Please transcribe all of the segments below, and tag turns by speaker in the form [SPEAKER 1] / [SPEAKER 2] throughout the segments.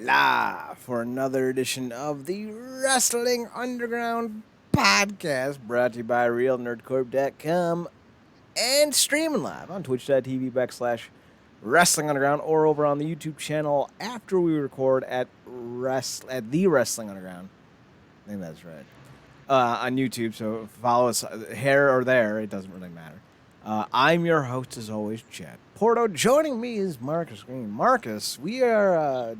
[SPEAKER 1] live for another edition of the Wrestling Underground podcast brought to you by RealNerdCorp.com and streaming live on twitch.tv /Wrestling Underground or over on the YouTube channel after we record at the Wrestling Underground. I think that's right. On YouTube, so follow us here or there. It doesn't really matter. I'm your host, as always, Chad Porto. Joining me is Marcus Green. Marcus, we are...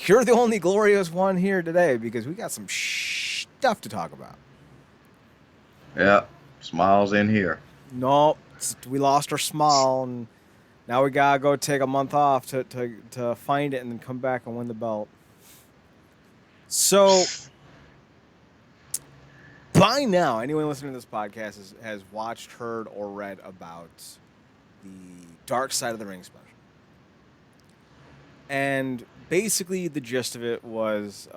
[SPEAKER 1] you're the only glorious one here today because we got some stuff to talk about.
[SPEAKER 2] Yeah, Smiles in here.
[SPEAKER 1] No, we lost our smile, and now we gotta go take a month off to find it and then come back and win the belt. So... by now, anyone listening to this podcast has watched, heard, or read about the Dark Side of the Ring special. And basically, the gist of it was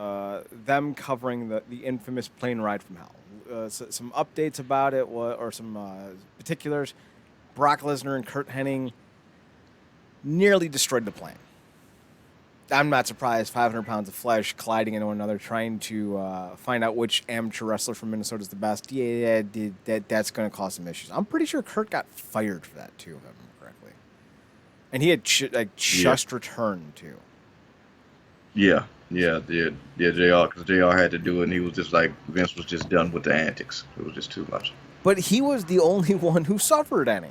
[SPEAKER 1] them covering the infamous plane ride from hell. Some updates about it, or some particulars. Brock Lesnar and Curt Hennig nearly destroyed the plane. I'm not surprised. 500 pounds of flesh colliding into one another, trying to find out which amateur wrestler from Minnesota is the best. Yeah, that's going to cause some issues. I'm pretty sure Curt got fired for that too, if I remember correctly. And he had just returned too.
[SPEAKER 2] Yeah, JR, because JR had to do it, and he was just like, Vince was just done with the antics. It was just too much.
[SPEAKER 1] But he was the only one who suffered any.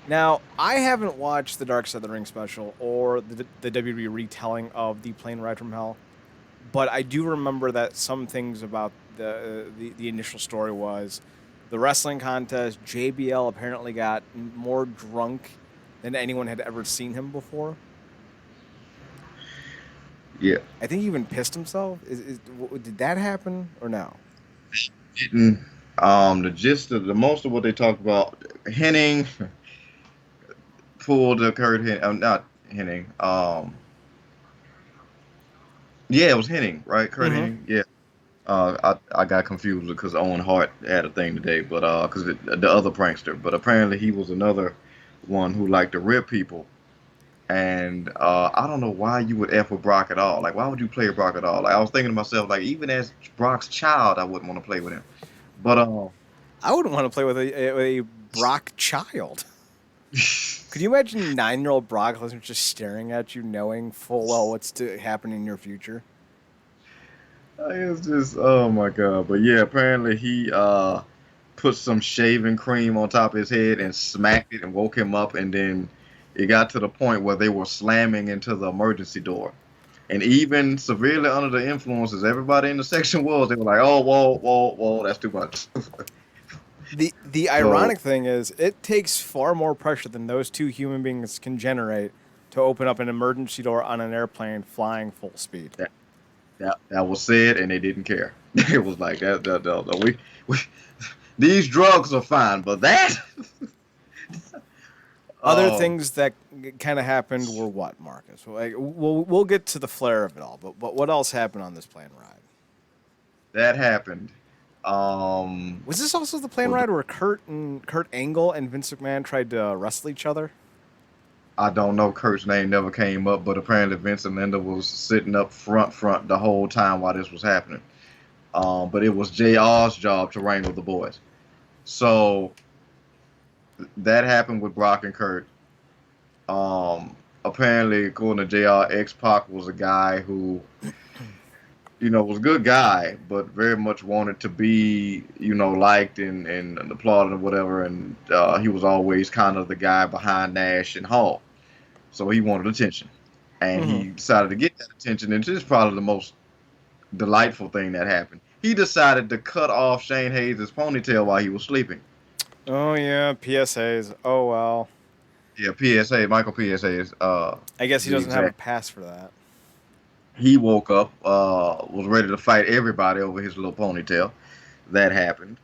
[SPEAKER 1] Now, I haven't watched the Dark Side of the Ring special or the WWE retelling of the plane ride from hell, but I do remember that some things about the initial story was the wrestling contest. JBL apparently got more drunk than anyone had ever seen him before.
[SPEAKER 2] Yeah.
[SPEAKER 1] I think he even pissed himself. Did that happen or no?
[SPEAKER 2] Didn't. The gist of the most of what they talked about, Hennig pulled the Curt Hennig, not Hennig. Yeah, it was Hennig, right? Curt Hennig. Yeah. I got confused because Owen Hart had a thing today, but because the other prankster, but apparently he was another one who liked to rip people, and I don't know why you would F with Brock at all. Like, why would you play Brock at all? Like, I was thinking to myself, like, even as Brock's child, I wouldn't want to play with him. But
[SPEAKER 1] I wouldn't want to play with a Brock child. Could you imagine 9-year-old Brock Lesnar just staring at you, knowing full well what's to happen in your future?
[SPEAKER 2] It's just, oh my god. But yeah, apparently he put some shaving cream on top of his head and smacked it and woke him up, and then it got to the point where they were slamming into the emergency door. And even severely under the influences, everybody in the section was, they were like, oh, whoa, that's too much.
[SPEAKER 1] The ironic thing is, it takes far more pressure than those two human beings can generate to open up an emergency door on an airplane flying full speed.
[SPEAKER 2] That was said, and they didn't care. It was like that. We these drugs are fine, but that.
[SPEAKER 1] Other things that kind of happened were what, Marcus? We'll get to the flair of it all, but what else happened on this plane ride?
[SPEAKER 2] That happened.
[SPEAKER 1] Was this also the plane ride where Kurt Angle and Vince McMahon tried to wrestle each other?
[SPEAKER 2] I don't know. Kurt's name never came up, but apparently Vince and Linda was sitting up front the whole time while this was happening. But it was JR's job to wrangle the boys. So that happened with Brock and Kurt. Apparently, according to JR, X-Pac was a guy who, was a good guy, but very much wanted to be, liked and applauded and whatever. And he was always kind of the guy behind Nash and Hall. So he wanted attention. And he decided to get that attention. And this is probably the most delightful thing that happened. He decided to cut off Shane Hayes' ponytail while he was sleeping.
[SPEAKER 1] Oh, yeah, PSAs. Oh, well.
[SPEAKER 2] Yeah, PSA, Michael PSAs.
[SPEAKER 1] I guess he doesn't have a pass for that.
[SPEAKER 2] He woke up, was ready to fight everybody over his little ponytail. That happened.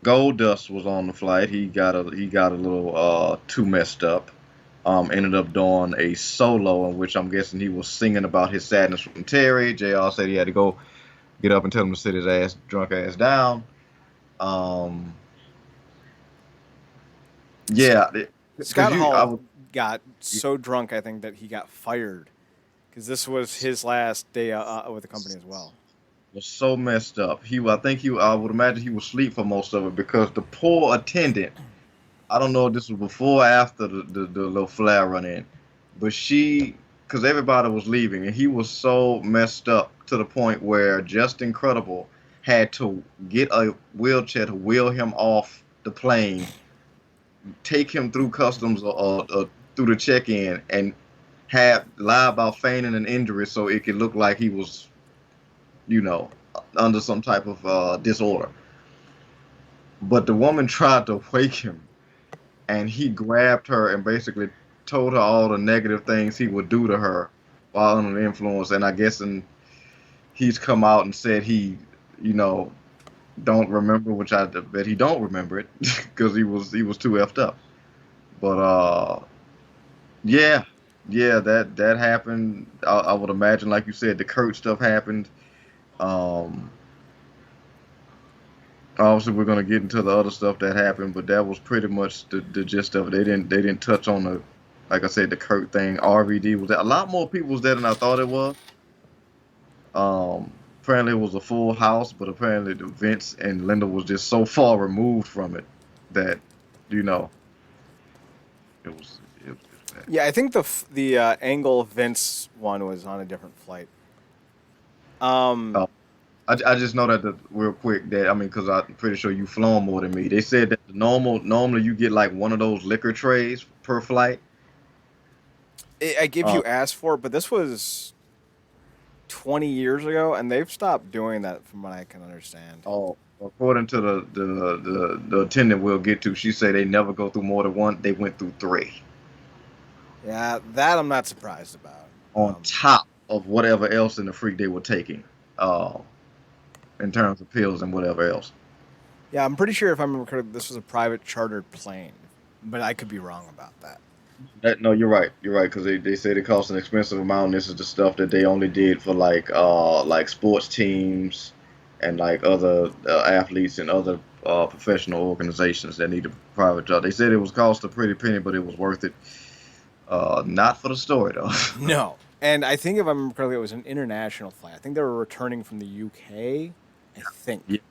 [SPEAKER 2] Goldust was on the flight. He got a little too messed up. Ended up doing a solo in which I'm guessing he was singing about his sadness from Terry. JR said he had to go get up and tell him to sit his drunk ass down. Yeah, because
[SPEAKER 1] Scott
[SPEAKER 2] you, I
[SPEAKER 1] Hall
[SPEAKER 2] was
[SPEAKER 1] got
[SPEAKER 2] yeah,
[SPEAKER 1] so drunk, I think, that he got fired because this was his last day with the company as well.
[SPEAKER 2] was so messed up. I think I would imagine he was asleep for most of it because the poor attendant. I don't know if this was before or after the little flare run in, but because everybody was leaving, and he was so messed up to the point where Just Incredible had to get a wheelchair to wheel him off the plane, take him through customs or through the check-in, and have lie about feigning an injury so it could look like he was, you know, under some type of disorder. But the woman tried to wake him, and he grabbed her and basically told her all the negative things he would do to her while under the influence. And I guess he's come out and said you know, don't remember, which I bet he don't remember it because he was too effed up. But yeah, yeah, that happened. I would imagine, like you said, the Kurt stuff happened. Um, Obviously, we're gonna get into the other stuff that happened, but that was pretty much the gist of it. They didn't touch on the, like I said, the Kurt thing. RVD was there. A lot more people was there than I thought it was. Apparently it was a full house, but apparently the Vince and Linda was just so far removed from it that, you know, it was bad.
[SPEAKER 1] Yeah, I think the Angle Vince one was on a different flight.
[SPEAKER 2] Uh, I just know that real quick that I mean because I'm pretty sure you flown more than me. They said that normally you get like one of those liquor trays per flight.
[SPEAKER 1] I give
[SPEAKER 2] Uh,
[SPEAKER 1] you asked for, but this was 20 years ago, and they've stopped doing that, from what I can understand.
[SPEAKER 2] Oh, according to the attendant we'll get to, she said they never go through more than one. They went through three
[SPEAKER 1] Yeah, that I'm not surprised about.
[SPEAKER 2] on top of whatever else in the freak they were taking, uh, in terms of pills and whatever else.
[SPEAKER 1] Yeah, I'm pretty sure if I remember correctly, this was a private chartered plane, but I could be wrong about that.
[SPEAKER 2] No, you're right. You're right because they said it cost an expensive amount. This is the stuff that they only did for like sports teams and like other athletes and other professional organizations that need a private job. They said it was cost a pretty penny, but it was worth it. Not for the story though.
[SPEAKER 1] No, and I think if I remember correctly, it was an international flight. I think they were returning from the UK. I
[SPEAKER 2] Yeah,
[SPEAKER 1] think.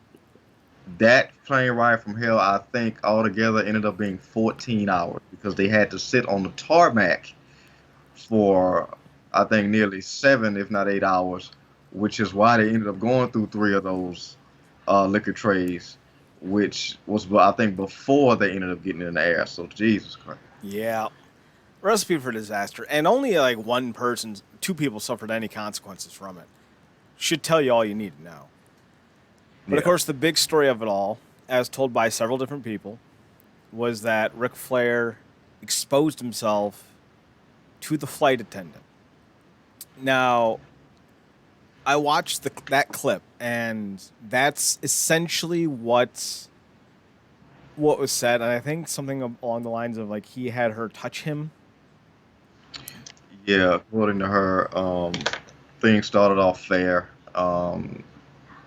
[SPEAKER 2] that plane ride from hell, I think altogether ended up being 14 hours because they had to sit on the tarmac for I think nearly 7, if not 8 hours, which is why they ended up going through three of those liquor trays, which was I think before they ended up getting in the air. So Jesus Christ.
[SPEAKER 1] Yeah, recipe for disaster, and only like one person, two people suffered any consequences from it. Should tell you all you need to know. But of
[SPEAKER 2] Yeah.
[SPEAKER 1] course, the big story of it all, as told by several different people, was that Ric Flair exposed himself to the flight attendant. Now, I watched that clip, and that's essentially what was said. And I think something along the lines of like he had her touch him.
[SPEAKER 2] Yeah, according to her, things started off fair.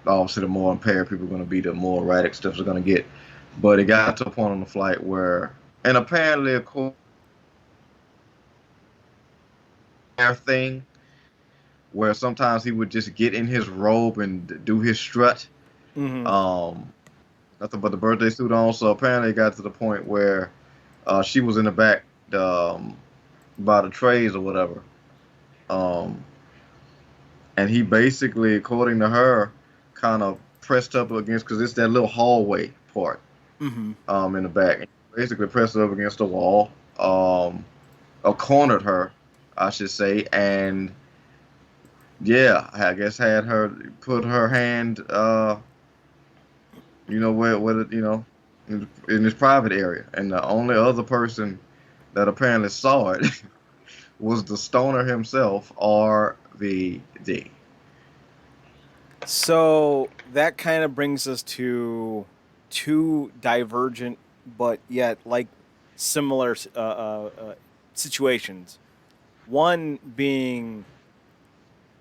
[SPEAKER 2] Obviously, the more impaired people are going to be, the more erratic stuff are going to get. But it got to a point on the flight where, and apparently, a thing where sometimes he would just get in his robe and do his strut.
[SPEAKER 1] Mm-hmm.
[SPEAKER 2] Um, Nothing but the birthday suit on. So apparently, it got to the point where she was in the back um, by the trays or whatever. Um, and he basically, according to her, kind of pressed up against because it's that little hallway part
[SPEAKER 1] Mm-hmm.
[SPEAKER 2] in the back. And basically, pressed up against the wall, or cornered her, I should say, and yeah, I guess had her put her hand, where in his private area, and the only other person that apparently saw it was the stoner himself, RVD.
[SPEAKER 1] So that kind of brings us to two divergent but yet like similar situations. One being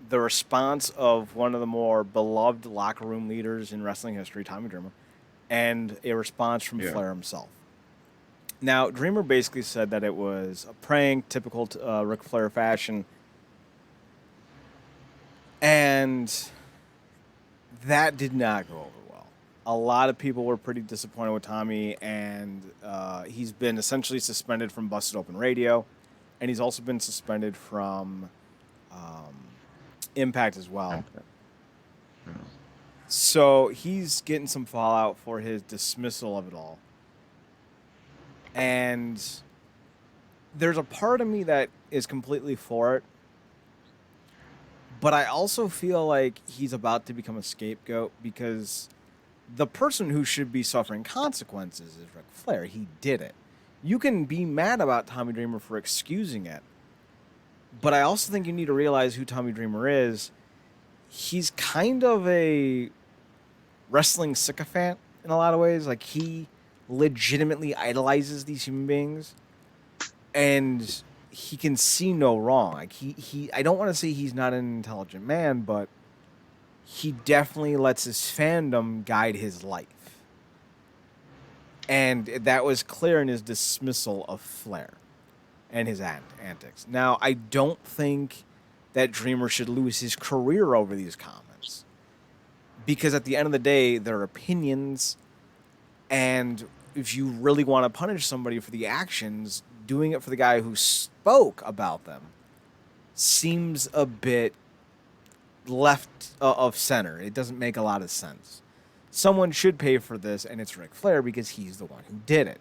[SPEAKER 1] the response of one of the more beloved locker room leaders in wrestling history, Tommy Dreamer, and a response from
[SPEAKER 2] Yeah.
[SPEAKER 1] Flair himself. Now, Dreamer basically said that it was a prank, typical Ric Flair fashion, and that did not go over well. A lot of people were pretty disappointed with Tommy, and he's been essentially suspended from Busted Open Radio, and he's also been suspended from um, Impact as well.
[SPEAKER 2] Okay. Yeah.
[SPEAKER 1] So he's getting some fallout for his dismissal of it all. And there's a part of me that is completely for it, but I also feel like he's about to become a scapegoat because the person who should be suffering consequences is Ric Flair. He did it. You can be mad about Tommy Dreamer for excusing it, but I also think you need to realize who Tommy Dreamer is. He's kind of a wrestling sycophant in a lot of ways. Like, he legitimately idolizes these human beings, and he can see no wrong. Like, he I don't want to say he's not an intelligent man, but he definitely lets his fandom guide his life. And that was clear in his dismissal of Flair and his antics. Now, I don't think that Dreamer should lose his career over these comments, because at the end of the day, they're opinions, and if you really want to punish somebody for the actions, doing it for the guy who spoke about them seems a bit left of center. It doesn't make a lot of sense. Someone should pay for this, and it's Ric Flair because he's the one who did it.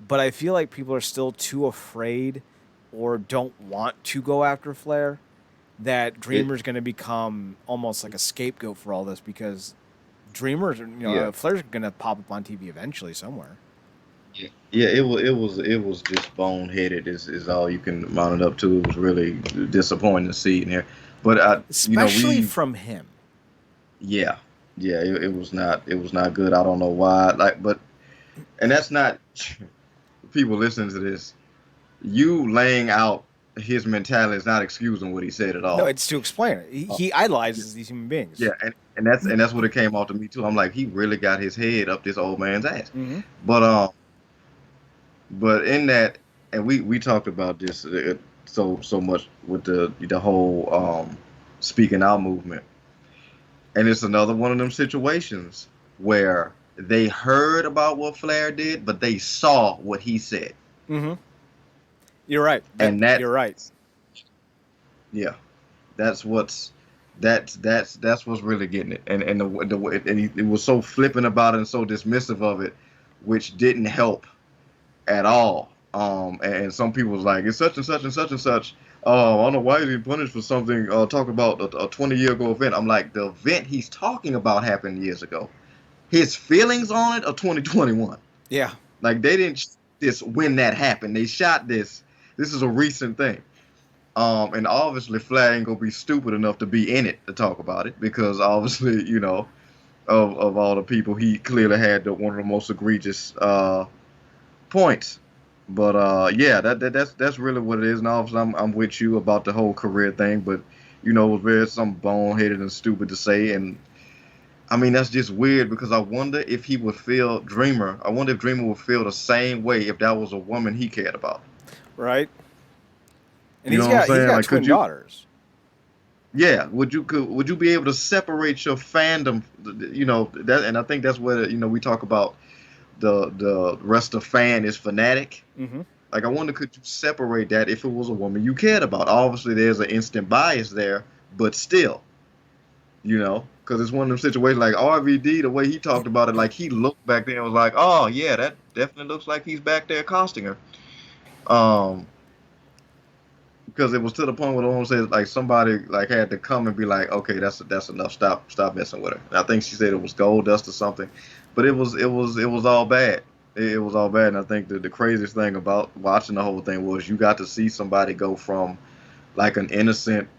[SPEAKER 1] But I feel like people are still too afraid or don't want to go after Flair, that Dreamer's going to become almost like a scapegoat for all this, because Dreamer's, Flair's going to pop up on TV eventually somewhere.
[SPEAKER 2] Yeah, yeah, it was just boneheaded is all you can mount it up to. It was really disappointing to see in here, but
[SPEAKER 1] Especially from him.
[SPEAKER 2] yeah, yeah, it was not good. I don't know why, and that's not people listening to this. You laying out his mentality is not excusing what he said at all.
[SPEAKER 1] No, it's to explain it. He idolizes these human beings.
[SPEAKER 2] Yeah, and that's what it came out to me too. I'm like, he really got his head up this old man's ass.
[SPEAKER 1] Mm-hmm.
[SPEAKER 2] But in that, and we talked about this so much with the whole speaking out movement, and it's another one of them situations where they heard about what Flair did, but they saw what he said.
[SPEAKER 1] Mm-hmm. You're right. You're right.
[SPEAKER 2] Yeah, that's what's really getting it, and he was so flippant about it and so dismissive of it, which didn't help at all. And some people was like, it's such and such and such and such. I don't know why he's being punished for something. Talk about a 20-year ago event. I'm like, the event he's talking about happened years ago. His feelings on it are 2021.
[SPEAKER 1] Yeah.
[SPEAKER 2] Like, they didn't this when that happened. They shot this. This is a recent thing. And obviously Flair ain't gonna be stupid enough to be in it to talk about it, because obviously, of all the people, he clearly had one of the most egregious points. But yeah, that's really what it is. And obviously, I'm with you about the whole career thing, but it was very something boneheaded and stupid to say. And I mean, that's just weird, because I wonder if he would feel Dreamer. I wonder if Dreamer would feel the same way if that was a woman he cared about.
[SPEAKER 1] Right. And
[SPEAKER 2] You
[SPEAKER 1] he's
[SPEAKER 2] know what I'm
[SPEAKER 1] got
[SPEAKER 2] saying? Like,
[SPEAKER 1] twin daughters.
[SPEAKER 2] Yeah, would you be able to separate your fandom? That, and I think that's where we talk about the rest of fan is fanatic.
[SPEAKER 1] Mm-hmm.
[SPEAKER 2] Like, I wonder, could you separate that if it was a woman you cared about? Obviously, there's an instant bias there, but still, because it's one of them situations like RVD, the way he talked about it, like, he looked back there and was like, oh yeah, that definitely looks like he's back there accosting her. Because it was to the point where the woman said, like, somebody like had to come and be like, okay, that's enough, stop messing with her. And I think she said it was gold dust or something, but it was all bad. It was all bad. And I think that the craziest thing about watching the whole thing was you got to see somebody go from like an innocent,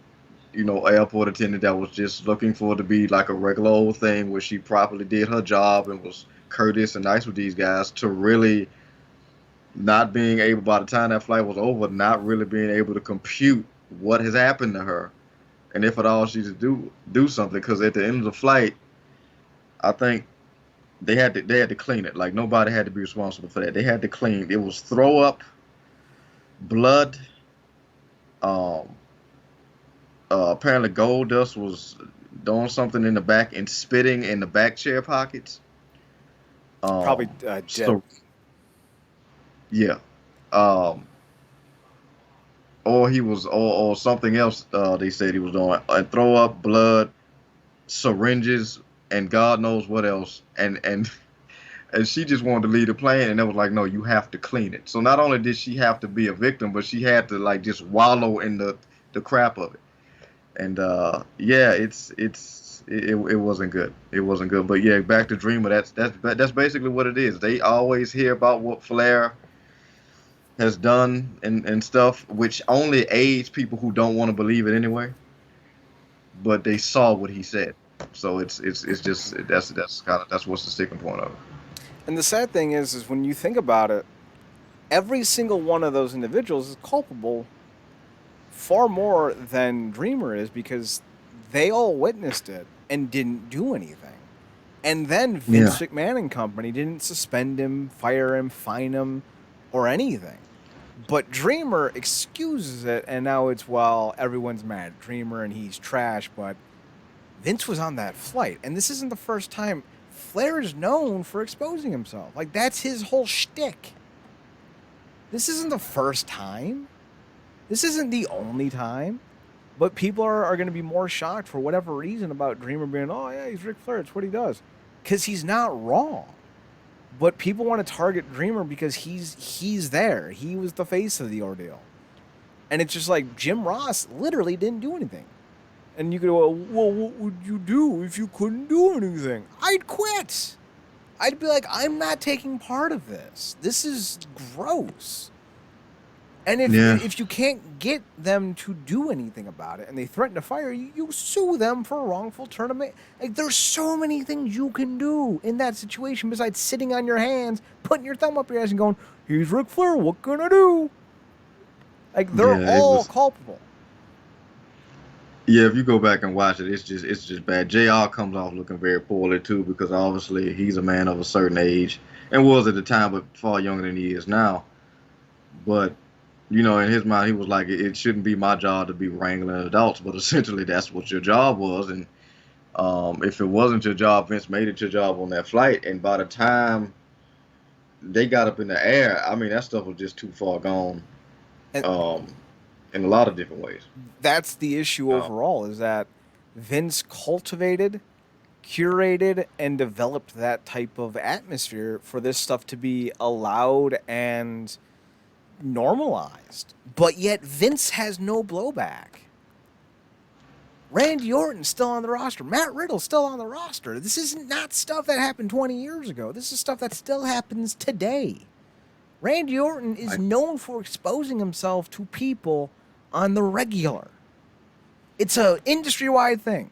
[SPEAKER 2] airport attendant that was just looking for it to be like a regular old thing where she properly did her job and was courteous and nice with these guys, to really not being able, by the time that flight was over, not really being able to compute what has happened to her, and if at all she should do something. Because at the end of the flight, I think they had to clean it. Like nobody had to be responsible for that. They had to clean. It was throw up, blood. Um, apparently Gold Dust was doing something in the back and spitting in the back chair pockets.
[SPEAKER 1] Probably dip.
[SPEAKER 2] So yeah. Um, or he was, or something else. They said he was doing, and throw up, blood, syringes, and God knows what else. And she just wanted to leave the plane, and it was like, no, you have to clean it. So not only did she have to be a victim, but she had to like just wallow in the crap of it. And yeah, it wasn't good. It wasn't good. But yeah, back to Dreamer. That's basically what it is. They always hear about what Flair has done and stuff, which only aids people who don't want to believe it anyway. But they saw what he said, so it's just that's what's the sticking point of it.
[SPEAKER 1] And the sad thing is when you think about it, every single one of those individuals is culpable far more than Dreamer is because they all witnessed it and didn't do anything. And then
[SPEAKER 2] Yeah,
[SPEAKER 1] Vince McMahon and company didn't suspend him, fire him, fine him, or anything. But Dreamer excuses it, and now it's, well, everyone's mad at Dreamer and he's trash, but Vince was on that flight. And this isn't the first time. Flair is known for exposing himself. Like, that's his whole shtick. This isn't the first time. This isn't the only time. But people are going to be more shocked for whatever reason about Dreamer being, oh, yeah, he's Ric Flair. It's what he does. Because he's not wrong. But people want to target Dreamer because he's there. He was the face of the ordeal. And it's just like Jim Ross literally didn't do anything. And you go, well, what would you do if you couldn't do anything? I'd quit. I'd be like, I'm not taking part of this. This is gross. And
[SPEAKER 2] yeah,
[SPEAKER 1] if you can't get them to do anything about it and they threaten to fire you, you sue them for a wrongful termination. Like, there's so many things you can do in that situation besides sitting on your hands, putting your thumb up your ass and going, he's Ric Flair, what can I do? Like, they're
[SPEAKER 2] yeah. It
[SPEAKER 1] all
[SPEAKER 2] was.
[SPEAKER 1] culpable.
[SPEAKER 2] Yeah, if you go back and watch it, it's just bad. Jr. comes off looking very poorly too because obviously he's a man of a certain age and was at the time, but far younger than he is now. But in his mind, he was like, it shouldn't be my job to be wrangling adults, but essentially that's what your job was. And if it wasn't your job, Vince made it your job on that flight. And by the time they got up in the air, I mean, that stuff was just too far gone
[SPEAKER 1] And
[SPEAKER 2] um, in a lot of different ways.
[SPEAKER 1] that's the issue
[SPEAKER 2] Uh,
[SPEAKER 1] overall, is that Vince cultivated, curated, and developed that type of atmosphere for this stuff to be allowed and normalized. But yet Vince has no blowback. Randy Orton's still on the roster. Matt Riddle's still on the roster. This is not stuff that happened 20 years ago. This is stuff that still happens today. Randy Orton is
[SPEAKER 2] I,
[SPEAKER 1] known for exposing himself to people on the regular. It's a industry-wide thing.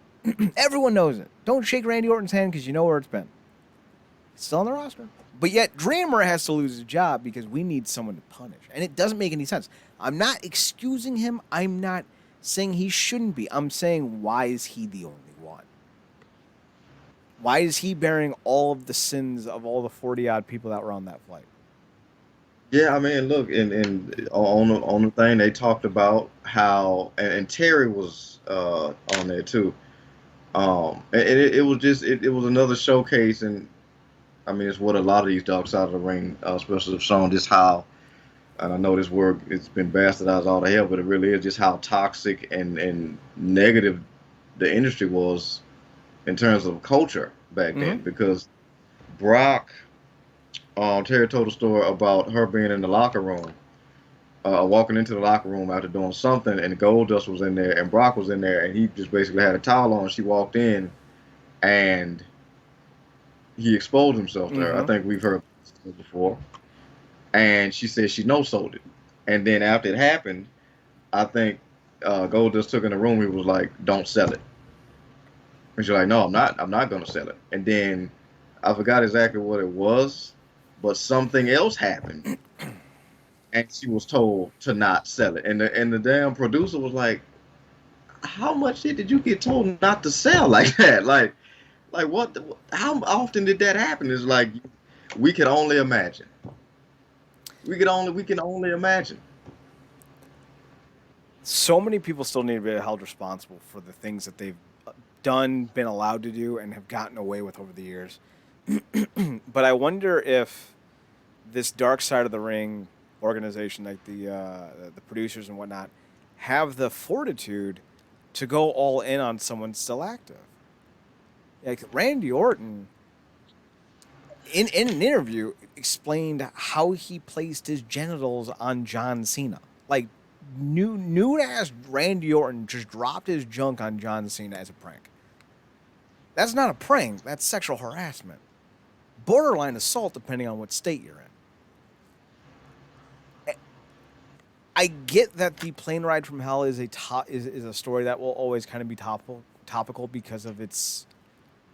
[SPEAKER 1] Everyone knows it. Don't shake Randy Orton's hand because you know where it's been. It's still on the roster. But yet Dreamer has to lose his job because we need someone to punish. And it doesn't make any sense. I'm not excusing him. I'm not saying he shouldn't be. I'm saying, why is he the only one? Why is he bearing all of the sins of all the 40-odd people that were on that flight?
[SPEAKER 2] yeah, I mean, look, and on the thing they talked about how, and Terry was on there too. And it was just it was another showcase, and I mean, it's what a lot of these dogs out of the ring, especially have shown just how. And I know this word it's been bastardized all to hell, but it really is just how toxic and negative the industry was in terms of culture back then.
[SPEAKER 1] Mm-hmm.
[SPEAKER 2] Because Brock, Terry told a story about her being in the locker room, walking into the locker room after doing something, and Goldust was in there, and Brock was in there, and he just basically had a towel on. She walked in, and he exposed himself to her. I
[SPEAKER 1] Mm-hmm.
[SPEAKER 2] think we've heard this before. And she said she no sold it. And then after it happened, I think Goldust took in the room. He was like, "Don't sell it." And she's like, "No, I'm not. I'm not gonna sell it." And then I forgot exactly what it was, but something else happened, and she was told to not sell it. And the damn producer was like, "How much shit did you get told not to sell like that?" Like Like what? How often did that happen? It's like we can only imagine. We can only imagine.
[SPEAKER 1] So many people still need to be held responsible for the things that they've done, been allowed to do, and have gotten away with over the years. But I wonder if this Dark Side of the Ring organization, like the producers and whatnot, have the fortitude to go all in on someone still active. Like Randy Orton, in an interview, explained how he placed his genitals on John Cena. Like nude ass Randy Orton just dropped his junk on John Cena as a prank. That's not a prank. That's sexual harassment, borderline assault, depending on what state you're in. I get that the plane ride from hell is is a story that will always kind of be topical because of its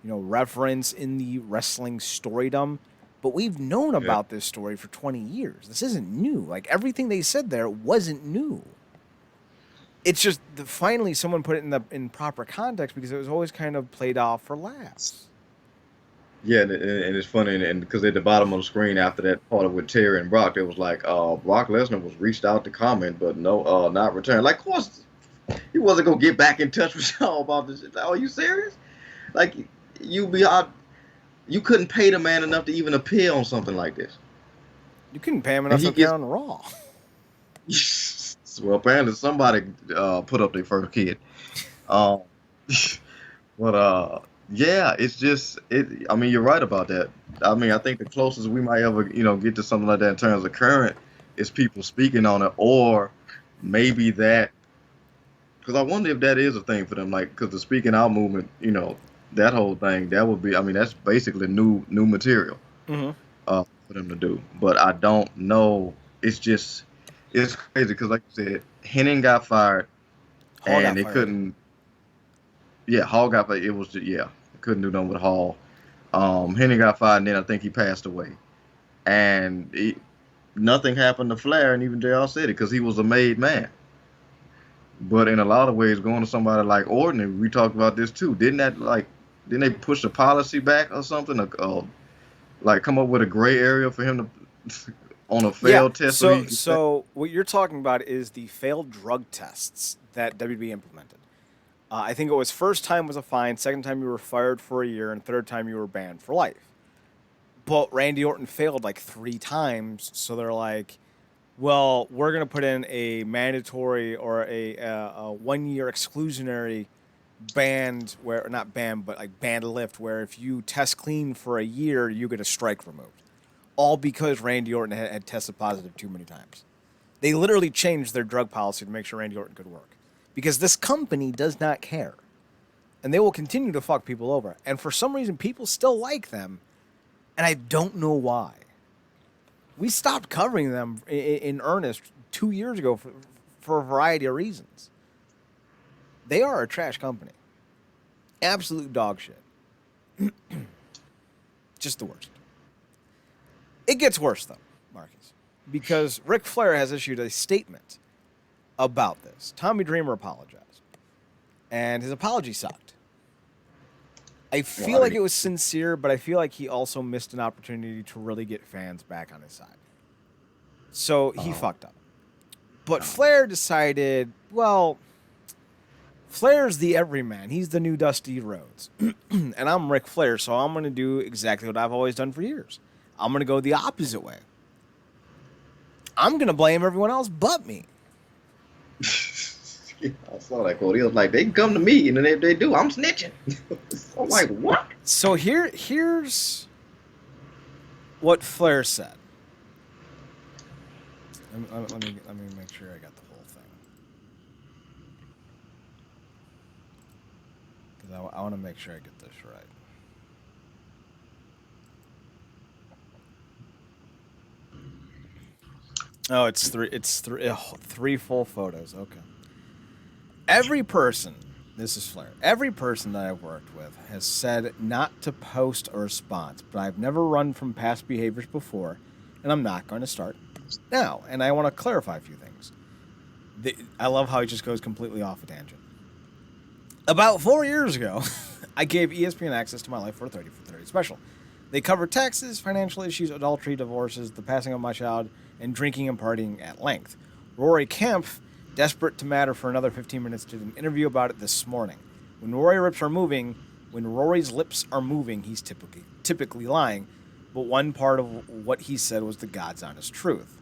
[SPEAKER 1] reference in the wrestling storydom. But we've known
[SPEAKER 2] Yeah.
[SPEAKER 1] about this story for 20 years. This isn't new. Like everything they said there wasn't new. It's just that finally someone put it in proper context because it was always kind of played off for laughs.
[SPEAKER 2] Yeah, and it's funny, and because at the bottom of the screen after that part of with Terry and Brock, it was like, Brock Lesnar was reached out to comment, but no, not return. Like, of course, he wasn't gonna get back in touch with y'all about this. Like, are you serious? Like, you be out, you couldn't pay the man enough to even appear on something like this,
[SPEAKER 1] You couldn't pay him
[SPEAKER 2] and
[SPEAKER 1] enough to
[SPEAKER 2] he
[SPEAKER 1] appear
[SPEAKER 2] gets.
[SPEAKER 1] on Raw.
[SPEAKER 2] Well, apparently somebody put up their first kid. Um, but yeah, it's just it. I mean, you're right about that. I mean, I think the closest we might ever, get to something like that in terms of current is people speaking on it, or maybe that. Because I wonder if that is a thing for them, like, because the speaking out movement, that whole thing, that would be. I mean, that's basically new material
[SPEAKER 1] Mm-hmm.
[SPEAKER 2] for them to do. But I don't know. It's just it's crazy because, like you said, Henning got fired,
[SPEAKER 1] Hall
[SPEAKER 2] and
[SPEAKER 1] got
[SPEAKER 2] they
[SPEAKER 1] fired.
[SPEAKER 2] couldn't. Yeah, Hall got fired. It was just, yeah, couldn't do nothing with Hall. Henry got fired, and then I think he passed away. And nothing happened to Flair, and even JR said it because he was a made man. But in a lot of ways, going to somebody like Orton, and we talked about this too. Didn't they push the policy back or something? Like come up with a gray area for him to on a
[SPEAKER 1] Yeah.
[SPEAKER 2] failed test so he
[SPEAKER 1] So
[SPEAKER 2] could say,
[SPEAKER 1] so what you're talking about is the failed drug tests that WB implemented. I think it was first time was a fine, second time you were fired for a year, and third time you were banned for life. But Randy Orton failed like 3 times, so they're like, well, we're gonna put in a mandatory or a 1 year exclusionary banned where not banned but like banned lift where if you test clean for a year you get a strike removed. All because Randy Orton had tested positive too many times. They literally changed their drug policy to make sure Randy Orton could work because this company does not care and they will continue to fuck people over. And for some reason, people still like them, and I don't know why. We stopped covering them in earnest 2 years ago for a variety of reasons. They are a trash company. Absolute dog shit. Just the worst. It gets worse, though, Marcus, because Ric Flair has issued a statement about this. Tommy Dreamer apologized, and his apology sucked. I
[SPEAKER 2] well,
[SPEAKER 1] feel like it was sincere, but I feel like he also missed an opportunity to really get fans back on his side. So he
[SPEAKER 2] uh,
[SPEAKER 1] fucked up. But Flair decided, well, Flair's the everyman. He's the new Dusty Rhodes. And I'm Ric Flair, so I'm going to do exactly what I've always done for years. I'm going to go the opposite way. I'm going to blame everyone else but me.
[SPEAKER 2] I saw that quote. He was like, they can come to me, and then if they do, I'm snitching. I'm like, what?
[SPEAKER 1] So here's what Flair said. Let me make sure I got the whole thing. Because I want to make sure I get this right. Oh, it's three full photos. Okay. Every person, this is Flair, every person that I've worked with has said not to post a response, but I've never run from past behaviors before, and I'm not going to start now. And I want to clarify a few things. I love how he just goes completely off a tangent. About 4 years ago, I gave ESPN access to my life for a 30 for 30 special. They cover taxes, financial issues, adultery, divorces, the passing of my child, and drinking and partying at length. Rory Kempf, desperate to matter for another 15 minutes, did an interview about it this morning. When Rory's lips are moving, he's typically lying, but one part of what he said was the God's honest truth.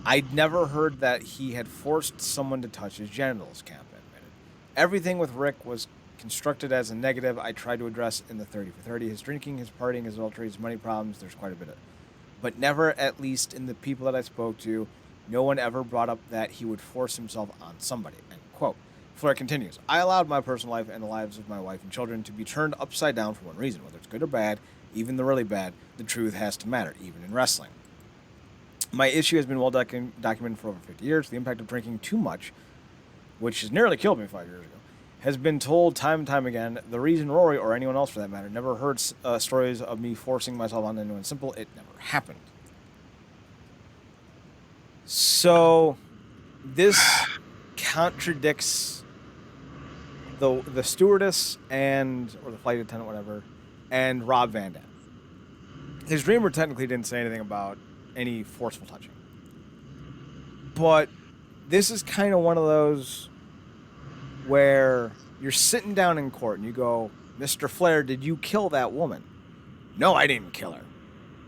[SPEAKER 1] I'd never heard that he had forced someone to touch his genitals, Kemp admitted. Everything with Rick was constructed as a negative I tried to address in the 30 for 30. His drinking, his partying, his adultery, his money problems, there's quite a bit of it. But never, at least in the people that I spoke to, no one ever brought up that he would force himself on somebody, end quote. Flair continues, I allowed my personal life and the lives of my wife and children to be turned upside down for one reason. Whether it's good or bad, even the really bad, the truth has to matter, even in wrestling. My issue has been well documented for over 50 years. The impact of drinking too much, which has nearly killed me 5 years ago, has been told time and time again. The reason Rory, or anyone else for that matter, never heard stories of me forcing myself on anyone simple, it never happened. So, this contradicts the stewardess or the flight attendant, whatever, and Rob Van Dam. His dreamer technically didn't say anything about any forceful touching. But this is kind of one of those where you're sitting down in court and you go, Mr. Flair, did you kill that woman? No, I didn't kill her.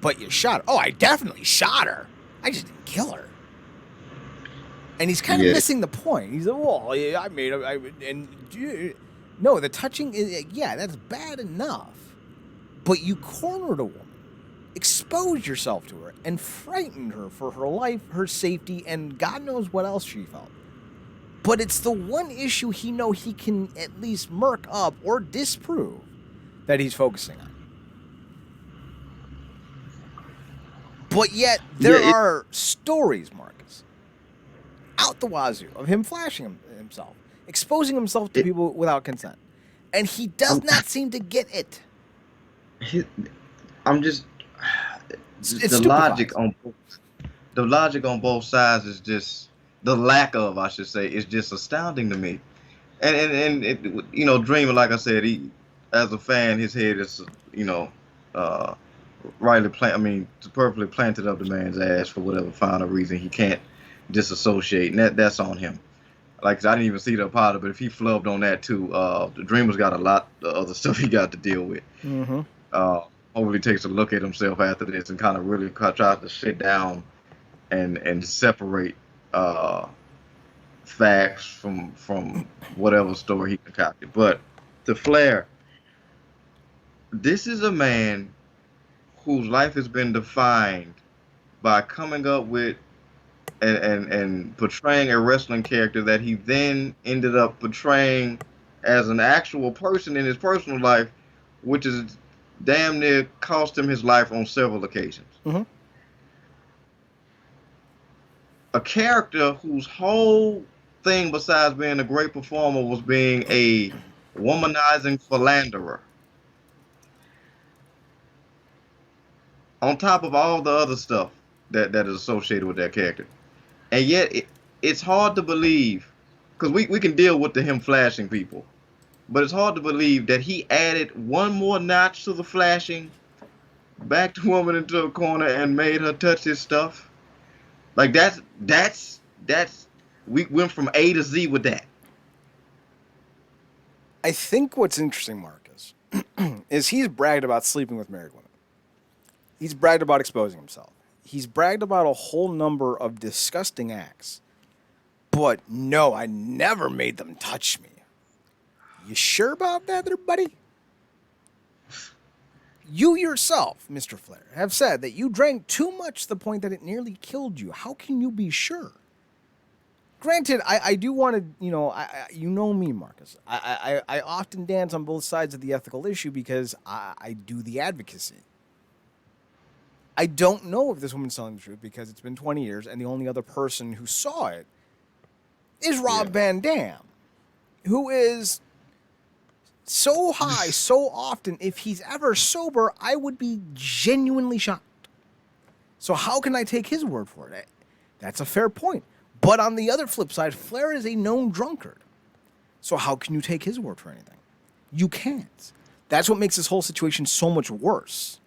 [SPEAKER 1] But you shot her. Oh, I definitely shot her. I just didn't kill her. And he's kind of missing the point. He's like, well, yeah, I made it. No, the touching, yeah, that's bad enough. But you cornered a woman, exposed yourself to her, and frightened her for her life, her safety, and God knows what else she felt. But it's the one issue he can at least murk up or disprove that he's focusing on. But yet, there are stories, Marcus, out the wazoo of him flashing himself, exposing himself to people without consent. And he does not seem to get it.
[SPEAKER 2] I'm just... the logic on both sides is just... The lack of, I should say, is just astounding to me. And it, you know, Dreamer, like I said, he, as a fan, his head is, you know, superbly planted up the man's ass for whatever final reason. He can't disassociate, and that's on him. Like, I didn't even see the part of it, but if he flubbed on that too, the Dreamer's got a lot of other stuff he got to deal with. Mm-hmm. Hopefully he takes a look at himself after this and kind of really tries to sit down and separate facts from whatever story he concocted. But to Flair, this is a man whose life has been defined by coming up with and portraying a wrestling character that he then ended up portraying as an actual person in his personal life, which is damn near cost him his life on several occasions. Mm-hmm. A character whose whole thing, besides being a great performer, was being a womanizing philanderer. On top of all the other stuff that is associated with that character. And yet, it's hard to believe, because we can deal with him flashing people, but it's hard to believe that he added one more notch to the flashing, backed the woman into a corner and made her touch his stuff. Like, that's we went from A to Z with that.
[SPEAKER 1] I think what's interesting, Marcus, is he's bragged about sleeping with married women. He's bragged about exposing himself. He's bragged about a whole number of disgusting acts. But no, I never made them touch me. You sure about that there, buddy? You yourself, Mr. Flair, have said that you drank too much to the point that it nearly killed you. How can you be sure? Granted, I do want to, you know me, Marcus. I often dance on both sides of the ethical issue because I do the advocacy. I don't know if this woman's telling the truth because it's been 20 years and the only other person who saw it is Rob Van Dam, who is so high so often. If he's ever sober, I would be genuinely shocked. So how can I take his word for it? That's a fair point. But on the other flip side, Flair is a known drunkard. So how can you take his word for anything? You can't. That's what makes this whole situation so much worse.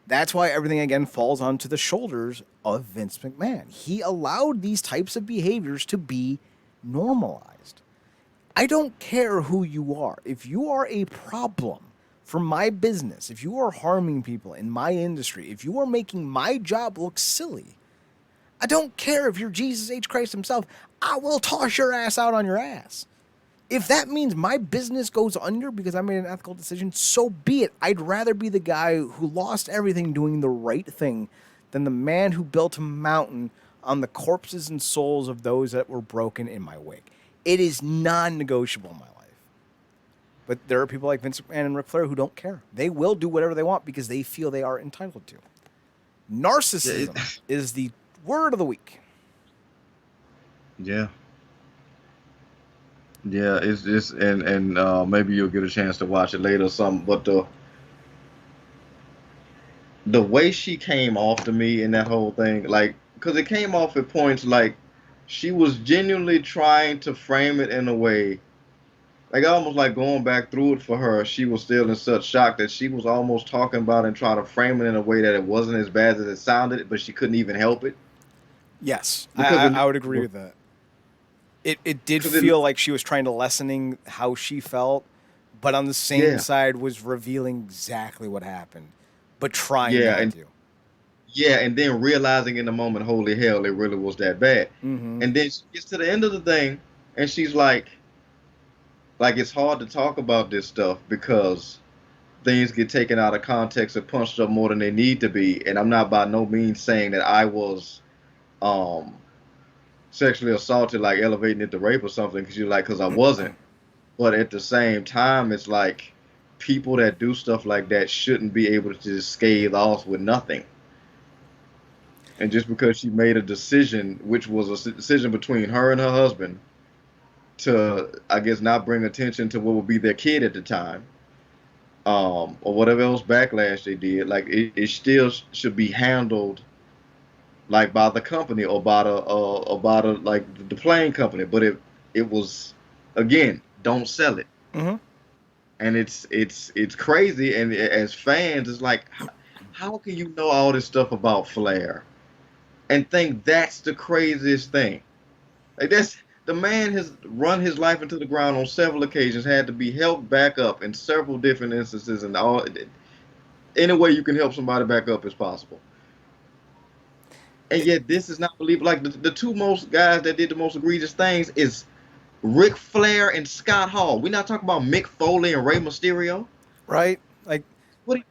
[SPEAKER 1] That's why everything again falls onto the shoulders of Vince McMahon. He allowed these types of behaviors to be normalized. I don't care who you are. If you are a problem for my business, if you are harming people in my industry, if you are making my job look silly, I don't care if you're Jesus H. Christ himself. I will toss your ass out on your ass. If that means my business goes under because I made an ethical decision, so be it. I'd rather be the guy who lost everything doing the right thing than the man who built a mountain on the corpses and souls of those that were broken in my wake. It is non-negotiable in my life. But there are people like Vince McMahon and Ric Flair who don't care. They will do whatever they want because they feel they are entitled to. Narcissism is the word of the week.
[SPEAKER 2] Yeah. Yeah, it's and maybe you'll get a chance to watch it later or something. But the way she came off to me in that whole thing, like, because it came off at points like she was genuinely trying to frame it in a way, like almost like going back through it for her. She was still in such shock that she was almost talking about and trying to frame it in a way that it wasn't as bad as it sounded, but she couldn't even help it.
[SPEAKER 1] Yes,
[SPEAKER 2] Because
[SPEAKER 1] I would agree with that. It did feel like she was trying to lessening how she felt, but on the same side was revealing exactly what happened, but trying not to.
[SPEAKER 2] Yeah, and then realizing in the moment, holy hell, it really was that bad.
[SPEAKER 1] Mm-hmm.
[SPEAKER 2] And then she gets to the end of the thing, and she's like it's hard to talk about this stuff because things get taken out of context and punched up more than they need to be. And I'm not by no means saying that I was um sexually assaulted, like elevating it to rape or something, because I wasn't. But at the same time, it's like people that do stuff like that shouldn't be able to just scathe off with nothing. And just because she made a decision, which was a decision between her and her husband, to, I guess, not bring attention to what would be their kid at the time, or whatever else backlash they did, like it still should be handled like by the company or by the like the plane company. But it was, again, don't sell it.
[SPEAKER 1] Mm-hmm.
[SPEAKER 2] And it's crazy. And as fans, it's like, how can you know all this stuff about Flair and think that's the craziest thing? Like, that's the man has run his life into the ground on several occasions, had to be helped back up in several different instances, and all any way you can help somebody back up is possible. And yet this is not believable. Like the two most guys that did the most egregious things is Ric Flair and Scott Hall. We're not talking about Mick Foley and Rey Mysterio,
[SPEAKER 1] right? Like,
[SPEAKER 2] what?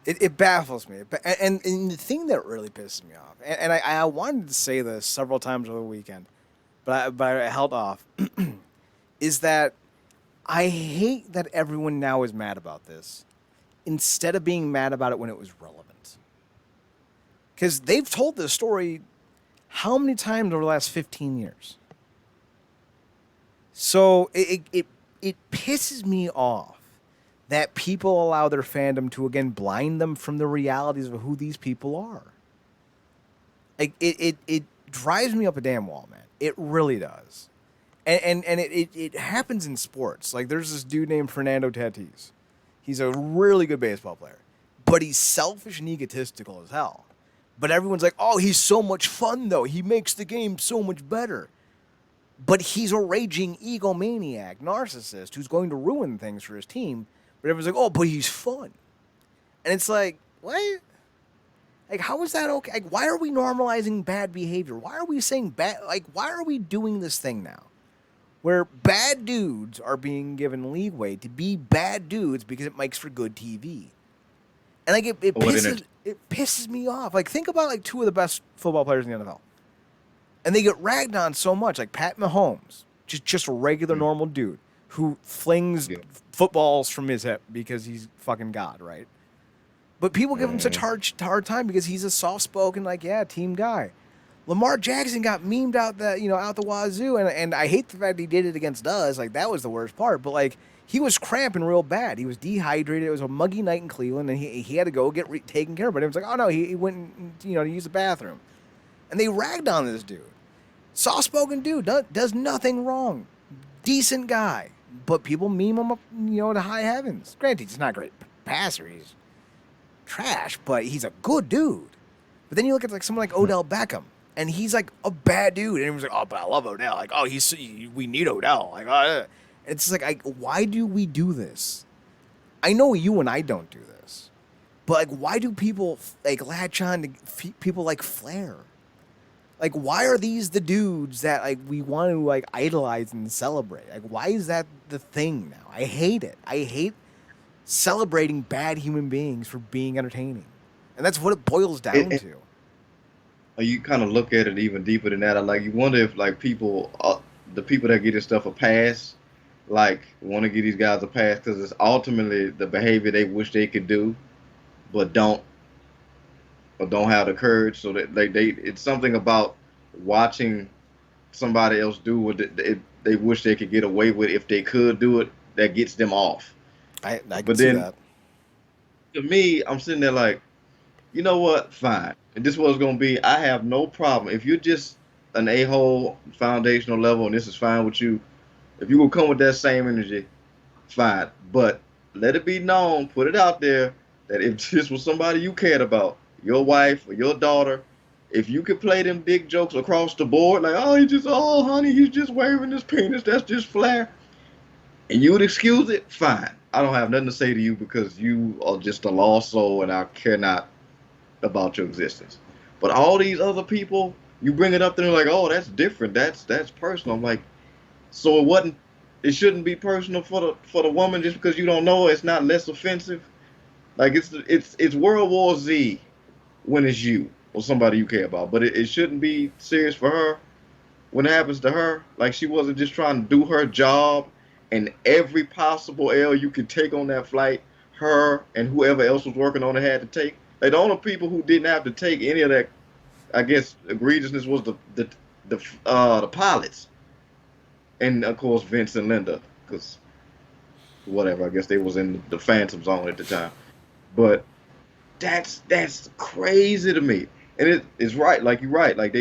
[SPEAKER 1] It baffles me. And the thing that really pisses me off, and I wanted to say this several times over the weekend, but I held off, is that I hate that everyone now is mad about this instead of being mad about it when it was relevant. Because they've told this story how many times over the last 15 years? So it pisses me off that people allow their fandom to, again, blind them from the realities of who these people are. Like, it drives me up a damn wall, man. It really does. And it happens in sports. Like, there's this dude named Fernando Tatis. He's a really good baseball player. But he's selfish and egotistical as hell. But everyone's like, oh, he's so much fun, though. He makes the game so much better. But he's a raging egomaniac, narcissist, who's going to ruin things for his team. But everyone's like, oh, but he's fun. And it's like, what? Like, how is that okay? Like, why are we normalizing bad behavior? Why are we saying bad? Like, why are we doing this thing now? Where bad dudes are being given leeway to be bad dudes because it makes for good TV. And like it pisses me off. Like, think about like two of the best football players in the NFL. And they get ragged on so much, like Pat Mahomes, just a regular normal dude who flings footballs from his hip because he's fucking God, right? But people give him such hard time because he's a soft-spoken, like, team guy. Lamar Jackson got memed out the wazoo, and I hate the fact he did it against us. Like, that was the worst part. But like, he was cramping real bad. He was dehydrated. It was a muggy night in Cleveland, and he had to go get taken care of. But it was like, oh no, he went to use the bathroom, and they ragged on this dude. Soft-spoken dude does nothing wrong. decent guy, but people meme him up, to high heavens. Granted, he's not a great passer. He's trash, but he's a good dude. But then you look at like someone like Odell Beckham, and he's like a bad dude, and everyone's like, "Oh, but I love Odell." Like, "Oh, we need Odell." Like, it's like, why do we do this? I know you and I don't do this, but like, why do people like latch on to people like Flair? Like, why are these the dudes that like we want to like idolize and celebrate? Like, why is that the thing now? I hate it. I hate celebrating bad human beings for being entertaining, and that's what it boils down to.
[SPEAKER 2] You kind of look at it even deeper than that. Like, you wonder if like people, the people that get this stuff a pass, like want to give these guys a pass because it's ultimately the behavior they wish they could do, but don't, or don't have the courage. So that they it's something about watching somebody else do what they wish they could get away with if they could do it, that gets them off.
[SPEAKER 1] I can
[SPEAKER 2] But
[SPEAKER 1] see
[SPEAKER 2] then
[SPEAKER 1] that.
[SPEAKER 2] to me, I'm sitting there like, you know what? Fine. And this is what it's gonna be. I have no problem if you're just an a-hole foundational level, and this is fine with you. If you will come with that same energy, fine. But let it be known, put it out there that if this was somebody you cared about, your wife or your daughter, if you could play them dick jokes across the board, like, oh honey, he's just waving his penis, that's just Flair, and you would excuse it, fine. I don't have nothing to say to you because you are just a lost soul, and I care not about your existence. But all these other people, you bring it up to them like, oh, that's different. That's personal. I'm like, so it shouldn't be personal for the woman just because you don't know her. It's not less offensive. Like it's World War Z when it's you or somebody you care about. But it shouldn't be serious for her when it happens to her. Like, she wasn't just trying to do her job, and every possible L you could take on that flight, her and whoever else was working on it had to take. Like, the only people who didn't have to take any of that, I guess, egregiousness was the pilots, and of course Vince and Linda, because whatever, I guess they was in the Phantom Zone at the time. But that's crazy to me, and it's right. Like, you're right. Like,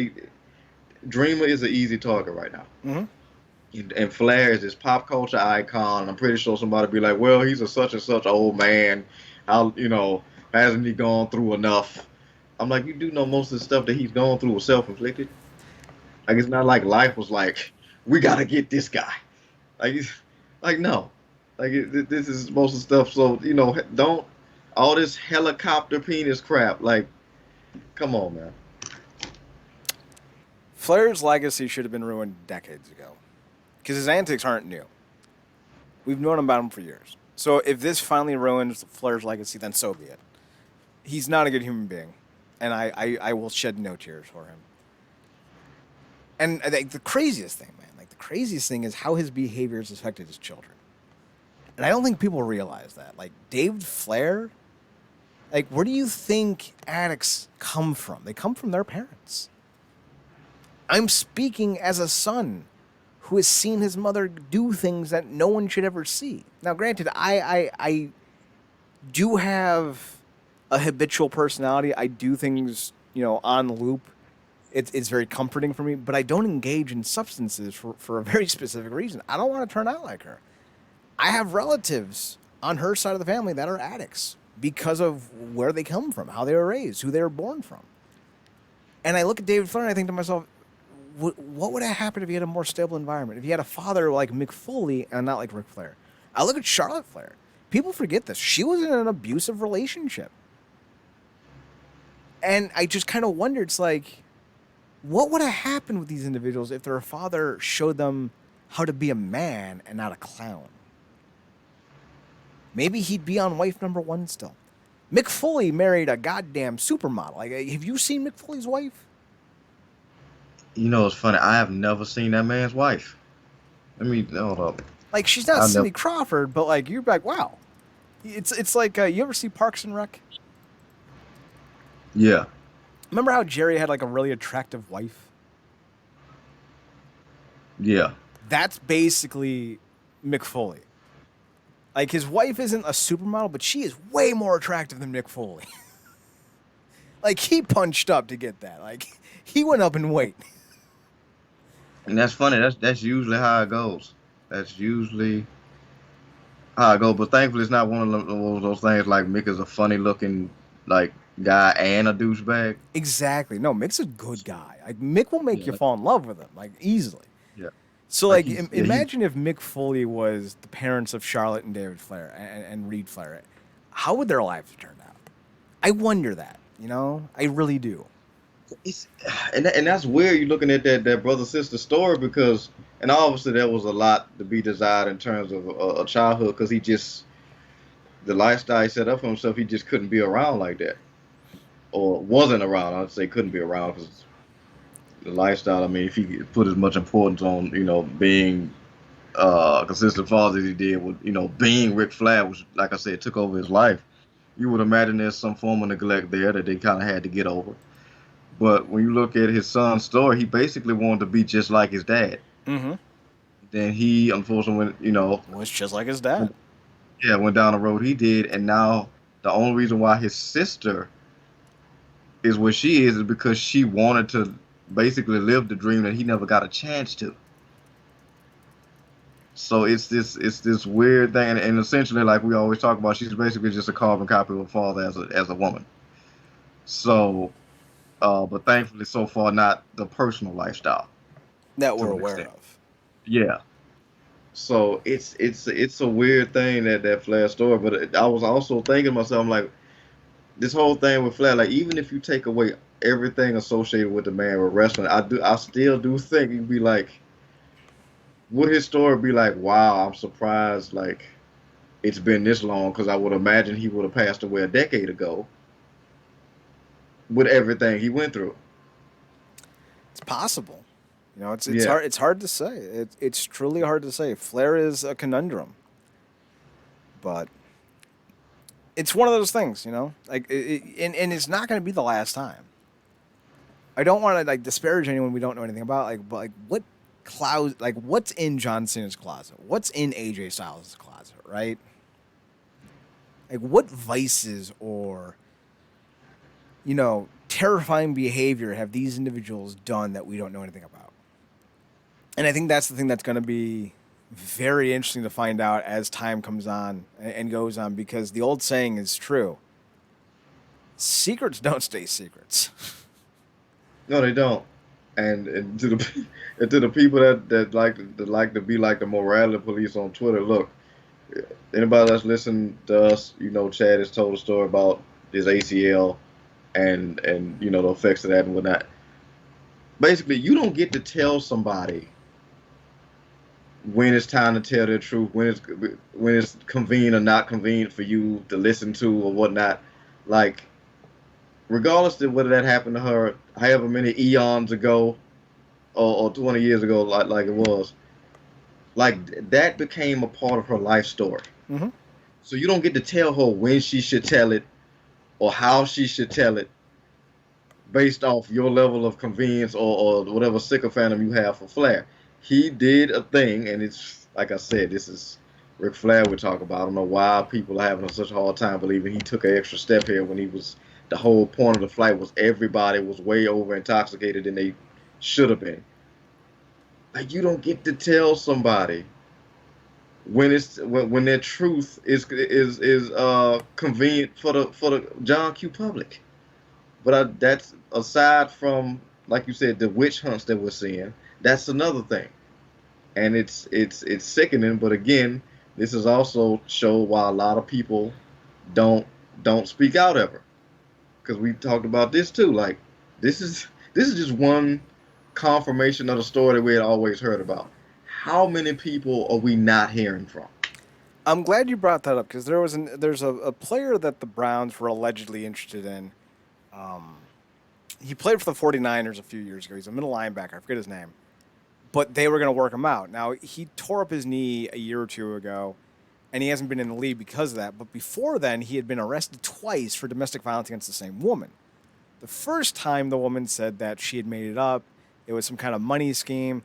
[SPEAKER 2] Dreamer is an easy target right now. And Flair is this pop culture icon. I'm pretty sure somebody be like, well, he's a such and such old man. How, hasn't he gone through enough? I'm like, you do know most of the stuff that he's gone through was self-inflicted. Like, it's not like life was like, we gotta get this guy. Like no. Like, this is most of the stuff. So, don't, all this helicopter penis crap. Like, come on, man.
[SPEAKER 1] Flair's legacy should have been ruined decades ago, because his antics aren't new. We've known about him for years. So if this finally ruins Flair's legacy, then so be it. He's not a good human being, and I will shed no tears for him. And the craziest thing, man, like the craziest thing is how his behavior has affected his children. And I don't think people realize that. Like, David Flair, like, where do you think addicts come from? They come from their parents. I'm speaking as a son who has seen his mother do things that no one should ever see. Now, granted, I do have a habitual personality. I do things, on loop. It's very comforting for me, but I don't engage in substances for a very specific reason. I don't want to turn out like her. I have relatives on her side of the family that are addicts because of where they come from, how they were raised, who they were born from. And I look at David Flair and I think to myself, what would have happened if he had a more stable environment? If he had a father like Mick Foley and not like Ric Flair? I look at Charlotte Flair. People forget this. She was in an abusive relationship. And I just kind of wonder, it's like, what would have happened with these individuals if their father showed them how to be a man and not a clown? Maybe he'd be on wife number one still. Mick Foley married a goddamn supermodel. Like, have you seen Mick Foley's wife?
[SPEAKER 2] It's funny. I have never seen that man's wife. Let me hold up.
[SPEAKER 1] Like, she's not Cindy Crawford, but like, you're like, wow. It's like, you ever see Parks and Rec?
[SPEAKER 2] Yeah.
[SPEAKER 1] Remember how Jerry had like a really attractive wife?
[SPEAKER 2] Yeah.
[SPEAKER 1] That's basically Mick Foley. Like, his wife isn't a supermodel, but she is way more attractive than Mick Foley. Like, he punched up to get that. Like, he went up in weight.
[SPEAKER 2] And that's funny. That's usually how it goes. That's usually how I go. But thankfully, it's not one of those things like Mick is a funny looking like guy and a douchebag.
[SPEAKER 1] Exactly. No, Mick's a good guy. Like Mick will make
[SPEAKER 2] Yeah,
[SPEAKER 1] you fall in love with him, like easily.
[SPEAKER 2] yeah.
[SPEAKER 1] So,
[SPEAKER 2] Like
[SPEAKER 1] like,
[SPEAKER 2] he's yeah he
[SPEAKER 1] imagine if Mick Foley was the parents of Charlotte and David Flair and Reed Flair. How would their lives have turned out? I wonder that. You know, I really do.
[SPEAKER 2] it's and that's weird. You looking at that brother sister story because and obviously there was a lot to be desired in terms of a childhood because he just the lifestyle he set up for himself. He just couldn't be around like that or wasn't around. I'd say couldn't be around because the lifestyle. I mean, if he put as much importance on being consistent father as he did with being Ric Flair, which like I said took over his life. You would imagine there's some form of neglect there that they kind of had to get over. But when you look at his son's story, he basically wanted to be just like his dad.
[SPEAKER 1] Mm-hmm.
[SPEAKER 2] Then he unfortunately went,
[SPEAKER 1] Was just like his dad.
[SPEAKER 2] went, yeah, went down the road he did, and now the only reason why his sister is what she is because she wanted to basically live the dream that he never got a chance to. So it's this weird thing, and essentially, like we always talk about, she's basically just a carbon copy of her father as a woman. So, but thankfully, so far, not the personal lifestyle
[SPEAKER 1] That we're
[SPEAKER 2] to an
[SPEAKER 1] aware
[SPEAKER 2] extent.
[SPEAKER 1] of.
[SPEAKER 2] Yeah. So it's a weird thing that Flair story, but I was also thinking to myself, I'm like, this whole thing with Flair, like even if you take away everything associated with the man with wrestling, I still do think you'd be like, would his story be like, wow, I'm surprised like it's been this long because I would imagine he would have passed away a decade ago with everything he went through.
[SPEAKER 1] It's possible. You know, it's
[SPEAKER 2] Yeah.
[SPEAKER 1] hard. It's hard to say. It's truly hard to say. Flair is a conundrum, but it's one of those things. You know, like and it's not going to be the last time. I don't want to like disparage anyone we don't know anything about. Like, but like what cloud? Like, what's in John Cena's closet? What's in AJ Styles' closet? Right? Like, what vices or terrifying behavior have these individuals done that we don't know anything about? And I think that's the thing that's going to be very interesting to find out as time comes on and goes on, because the old saying is true: secrets don't stay secrets.
[SPEAKER 2] No, they don't. And to the and to the people that like to be like the morality police on Twitter, look, anybody that's listened to us, Chad has told a story about his ACL and the effects of that and whatnot. Basically, you don't get to tell somebody when it's time to tell their truth, when it's convenient or not convenient for you to listen to or whatnot. Like, regardless of whether that happened to her however many eons ago or 20 years ago, like it was, like that became a part of her life story.
[SPEAKER 1] Mm-hmm.
[SPEAKER 2] So you don't get to tell her when she should tell it or how she should tell it based off your level of convenience or whatever sycophantum you have for Flair. He did a thing, and it's like I said, this is Ric Flair we talk about. I don't know why people are having such a hard time believing he took an extra step here when he was. The whole point of the fight was everybody was way over intoxicated than they should have been. Like you don't get to tell somebody when their truth is convenient for the John Q public. But that's aside from, like you said, the witch hunts that we're seeing. That's another thing, and it's sickening. But again, this is also show why a lot of people don't don't speak out ever, because we talked about this too. Like this is this is just one confirmation of the story that we had always heard about. How many people are we not hearing from?
[SPEAKER 1] I'm glad you brought that up, because there's a player that the Browns were allegedly interested in. Um, he played for the 49ers a few years ago. He's a middle linebacker. I forget his name. But they were going to work him out. Now, he tore up his knee a year or two ago, and he hasn't been in the league because of that. But before then, he had been arrested twice for domestic violence against the same woman. The first time, the woman said that she had made it up. It was some kind of money scheme.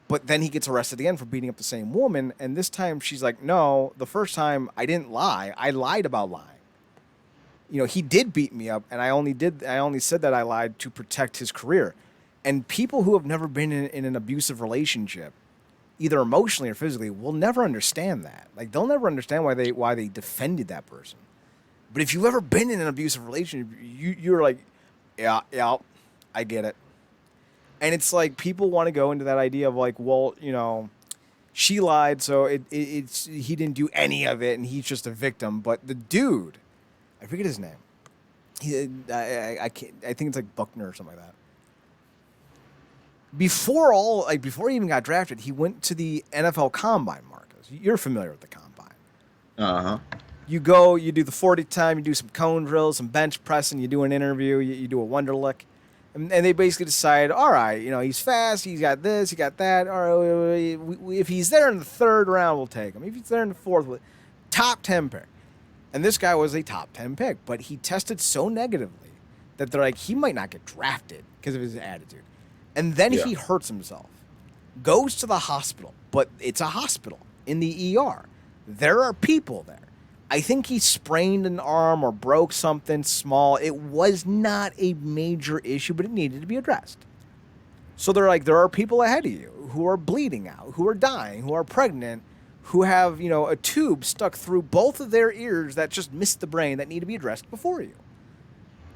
[SPEAKER 1] But then he gets arrested again for beating up the same woman. And this time, she's like, no, the first time I didn't lie. I lied about lying. He did beat me up, and I only said that I lied to protect his career. And people who have never been in an abusive relationship either emotionally or physically, will never understand that. Like they'll never understand why they defended that person. But if you've ever been in an abusive relationship, you're like, yeah, I get it. And it's like people want to go into that idea of like, well, she lied, so it's he didn't do any of it, and he's just a victim. But the dude, I forget his name. I can't. I think it's like Buckner or something like that. Before he even got drafted, he went to the NFL Combine. Marcus, you're familiar with the Combine.
[SPEAKER 2] Uh-huh.
[SPEAKER 1] You go, you do the 40 time, you do some cone drills, some bench pressing, you do an interview, you do a Wonderlic. And they basically decide, all right, he's fast, he's got this, he got that. All right, if he's there in the third round, we'll take him. If he's there in the fourth, top 10 pick. And this guy was a top 10 pick, but he tested so negatively that they're like, he might not get drafted because of his attitude. And then he hurts himself, goes to the hospital, but it's a hospital in the ER. There are people there. I think he sprained an arm or broke something small. It was not a major issue, but it needed to be addressed. So they're like, there are people ahead of you who are bleeding out, who are dying, who are pregnant, who have, a tube stuck through both of their ears that just missed the brain that need to be addressed before you.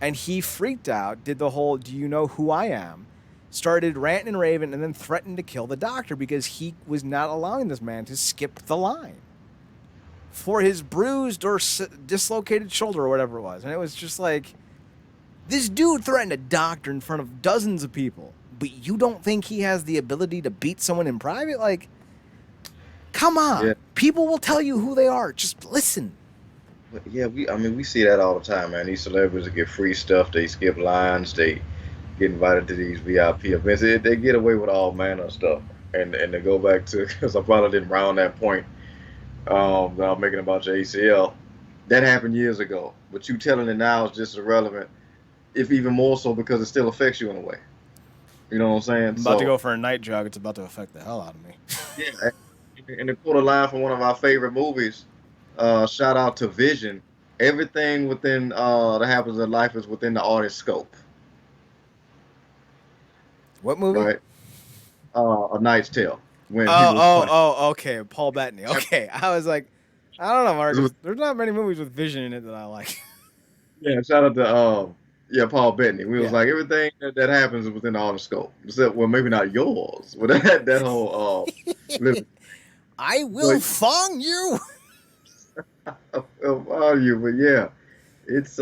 [SPEAKER 1] And he freaked out, did the whole, do you know who I am? Started ranting and raving, and then threatened to kill the doctor because he was not allowing this man to skip the line for his bruised or dislocated shoulder or whatever it was. And it was just like, this dude threatened a doctor in front of dozens of people, but you don't think he has the ability to beat someone in private? Like, come on. Yeah. People will tell you who they are. Just listen.
[SPEAKER 2] Yeah, we see that all the time, man. These celebrities get free stuff. They skip lines. They get invited to these VIP events. They get away with all manner of stuff. And to go back to, because I probably didn't round that point, that I'm making about your ACL, that happened years ago. But you telling it now is just irrelevant, if even more so because it still affects you in a way. You know what I'm saying?
[SPEAKER 1] I'm about to go for a night jog. It's about to affect the hell out of me.
[SPEAKER 2] Yeah. And to quote a line from one of our favorite movies, shout out to Vision, everything within that happens in life is within the artist's scope.
[SPEAKER 1] What movie?
[SPEAKER 2] Right. A Knight's Tale.
[SPEAKER 1] Okay, Paul Bettany. Okay, I was like, I don't know, Marcus. There's not many movies with Vision in it that I like.
[SPEAKER 2] Yeah, shout out to Paul Bettany. We was like, everything that happens is within the artist's scope. Except, well, maybe not yours, but that whole
[SPEAKER 1] I will fong you.
[SPEAKER 2] I'll you, but yeah, it's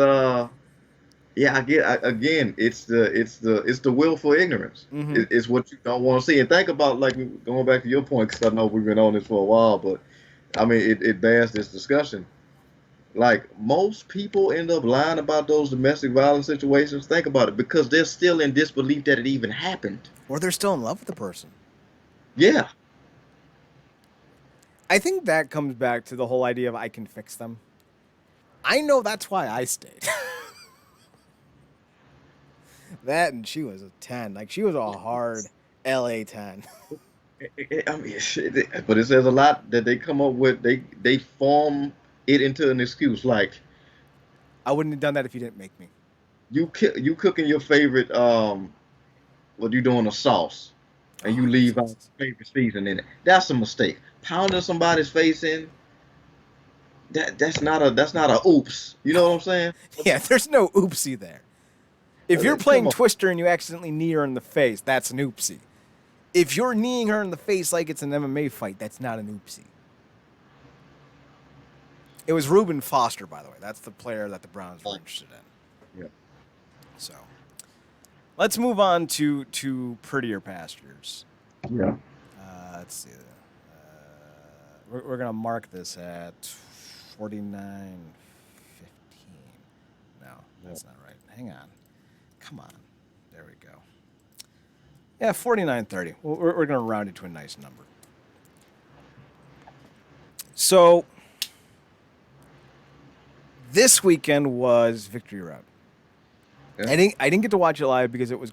[SPEAKER 2] again, it's the willful ignorance.
[SPEAKER 1] Mm-hmm.
[SPEAKER 2] It's what you don't want to see. And think about, like, going back to your point, because I know we've been on this for a while, but I mean, it bears this discussion. Like, most people end up lying about those domestic violence situations. Think about it, because they're still in disbelief that it even happened,
[SPEAKER 1] or they're still in love with the person.
[SPEAKER 2] Yeah.
[SPEAKER 1] I think that comes back to the whole idea of I can fix them. I know that's why I stayed. That, and she was a 10. Like, she was a hard LA 10.
[SPEAKER 2] I mean, but it says a lot that they come up with. They form it into an excuse. Like,
[SPEAKER 1] I wouldn't have done that if you didn't make me.
[SPEAKER 2] You cooking your favorite, you doing a sauce, and you leave out favorite season in it. That's a mistake. Pounding somebody's face in, that's not a oops. You know what I'm saying?
[SPEAKER 1] Yeah, there's no oopsie there. If you're playing Twister and you accidentally knee her in the face, that's an oopsie. If you're kneeing her in the face like it's an MMA fight, that's not an oopsie. It was Reuben Foster, by the way. That's the player that the Browns were interested in.
[SPEAKER 2] Yeah.
[SPEAKER 1] So, let's move on to prettier pastures.
[SPEAKER 2] Yeah.
[SPEAKER 1] Let's see. We're gonna mark this at 49:15. No, that's not right. Hang on. Come on. There we go. Yeah, 49:30. We're gonna round it to a nice number. So this weekend was Victory Road. Yeah. I didn't get to watch it live because it was